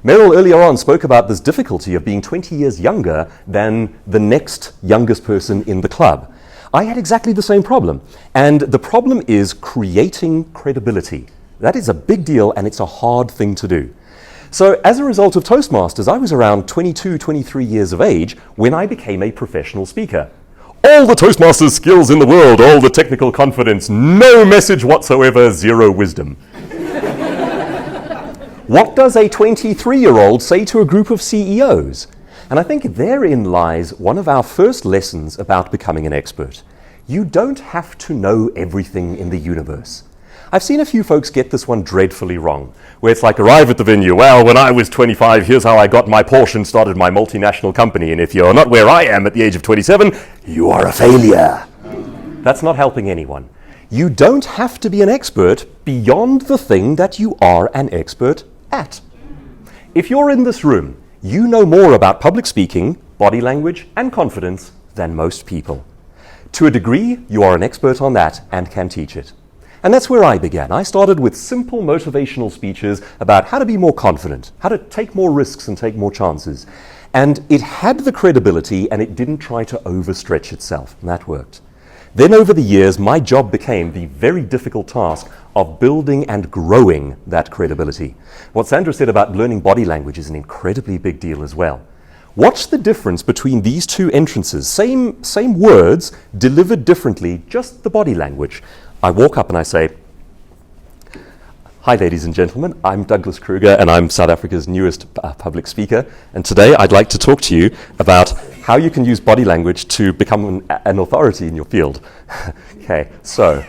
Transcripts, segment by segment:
Meryl earlier on spoke about this difficulty of being 20 years younger than the next youngest person in the club. I had exactly the same problem. And the problem is creating credibility. That is a big deal, and it's a hard thing to do. So as a result of Toastmasters, I was around 22, 23 years of age when I became a professional speaker. All the Toastmasters skills in the world, all the technical confidence, no message whatsoever, zero wisdom. What does a 23-year-old say to a group of CEOs? And I think therein lies one of our first lessons about becoming an expert. You don't have to know everything in the universe. I've seen a few folks get this one dreadfully wrong, where it's like, arrive at the venue, well, when I was 25, here's how I got my Porsche and started my multinational company, and if you're not where I am at the age of 27, you are a failure. That's not helping anyone. You don't have to be an expert beyond the thing that you are an expert at. If you're in this room, you know more about public speaking, body language, and confidence than most people. To a degree, you are an expert on that and can teach it. And that's where I began. I started with simple motivational speeches about how to be more confident, how to take more risks and take more chances. And it had the credibility, and it didn't try to overstretch itself, and that worked. Then over the years, my job became the very difficult task of building and growing that credibility. What Sandra said about learning body language is an incredibly big deal as well. Watch the difference between these two entrances. Same words, delivered differently, just the body language. I walk up and I say, "Hi ladies and gentlemen, I'm Douglas Kruger and I'm South Africa's newest public speaker, and today I'd like to talk to you about how you can use body language to become an authority in your field." Okay, so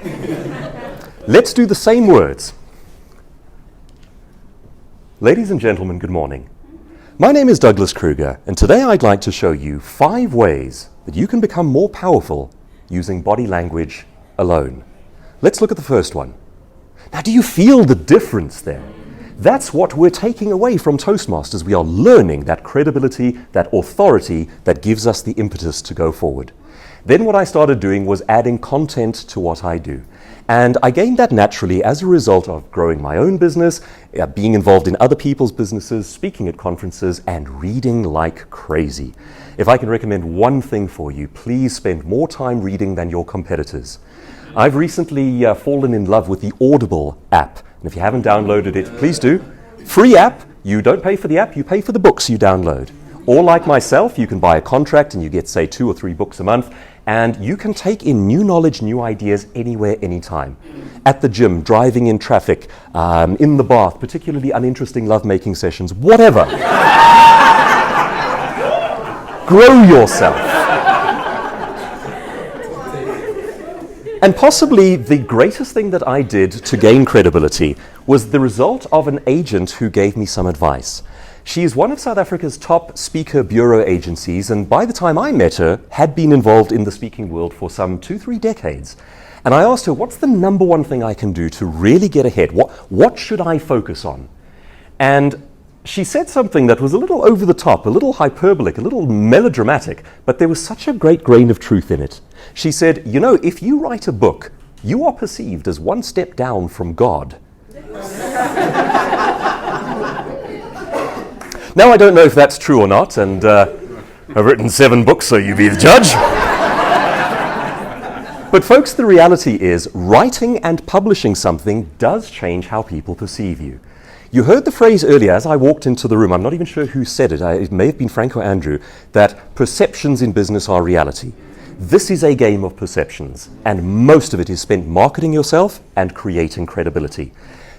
let's do the same words. Ladies and gentlemen, good morning. My name is Douglas Kruger, and today I'd like to show you 5 ways that you can become more powerful using body language alone. Let's look at the first one. Now, do you feel the difference there? That's what we're taking away from Toastmasters. We are learning that credibility, that authority that gives us the impetus to go forward. Then what I started doing was adding content to what I do. And I gained that naturally as a result of growing my own business, being involved in other people's businesses, speaking at conferences, and reading like crazy. If I can recommend one thing for you, please spend more time reading than your competitors. I've recently fallen in love with the Audible app. And if you haven't downloaded it, please do. Free app. You don't pay for the app, you pay for the books you download. Or like myself, you can buy a contract and you get, say, 2 or 3 books a month, and you can take in new knowledge, new ideas anywhere, anytime. At the gym, driving in traffic, in the bath, particularly uninteresting lovemaking sessions, whatever. Grow yourself. And possibly the greatest thing that I did to gain credibility was the result of an agent who gave me some advice. She is one of South Africa's top speaker bureau agencies, and by the time I met her, had been involved in the speaking world for some 2-3 decades. And I asked her, what's the number one thing I can do to really get ahead? What should I focus on? And she said something that was a little over the top, a little hyperbolic, a little melodramatic, but there was such a great grain of truth in it. She said, you know, if you write a book, you are perceived as one step down from God. Now, I don't know if that's true or not, and I've written 7 books, so you be the judge. But folks, the reality is, writing and publishing something does change how people perceive you. You heard the phrase earlier as I walked into the room, I'm not even sure who said it, it may have been Frank or Andrew, that perceptions in business are reality. This is a game of perceptions, and most of it is spent marketing yourself and creating credibility.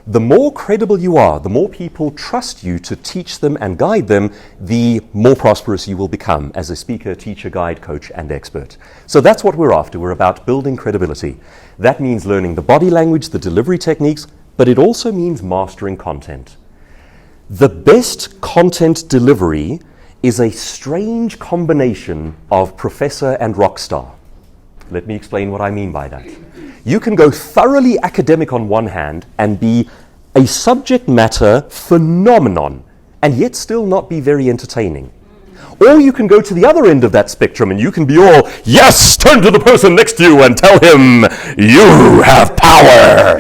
The more credible you are, the more people trust you to teach them and guide them, the more prosperous you will become as a speaker, teacher, guide, coach, and expert. So that's what we're after. We're about building credibility. That means learning the body language, the delivery techniques, but it also means mastering content. The best content delivery is a strange combination of professor and rock star. Let me explain what I mean by that. You can go thoroughly academic on one hand and be a subject matter phenomenon and yet still not be very entertaining. Or you can go to the other end of that spectrum and you can be all, yes, turn to the person next to you and tell him, you have power.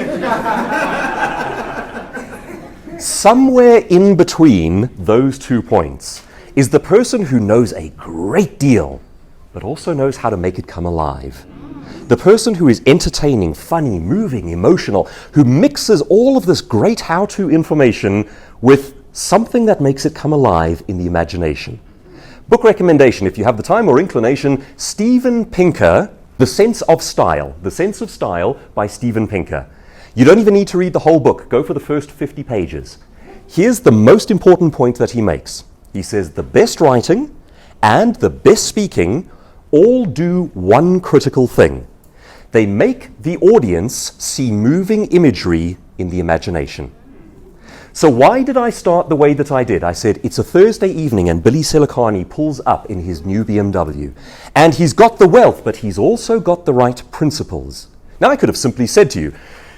somewhere in between those 2 points is the person who knows a great deal, but also knows how to make it come alive. The person who is entertaining, funny, moving, emotional, who mixes all of this great how-to information with something that makes it come alive in the imagination. Book recommendation, if you have the time or inclination, Steven Pinker, The Sense of Style. The Sense of Style by Steven Pinker. You don't even need to read the whole book. Go for the first 50 pages. Here's the most important point that he makes. He says the best writing and the best speaking all do one critical thing. They make the audience see moving imagery in the imagination. So why did I start the way that I did? I said, it's a Thursday evening and Billy Selakani pulls up in his new BMW. And he's got the wealth, but he's also got the right principles. Now I could have simply said to you,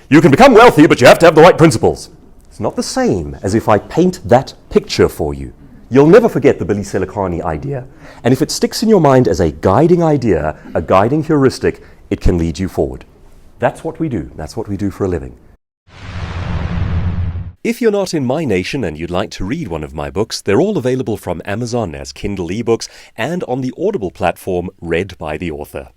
you can become wealthy, but you have to have the right principles. It's not the same as if I paint that picture for you. You'll never forget the Billy Selakani idea. And if it sticks in your mind as a guiding idea, a guiding heuristic, it can lead you forward. That's what we do. That's what we do for a living. If you're not in my nation and you'd like to read one of my books, they're all available from Amazon as Kindle ebooks and on the Audible platform read by the author.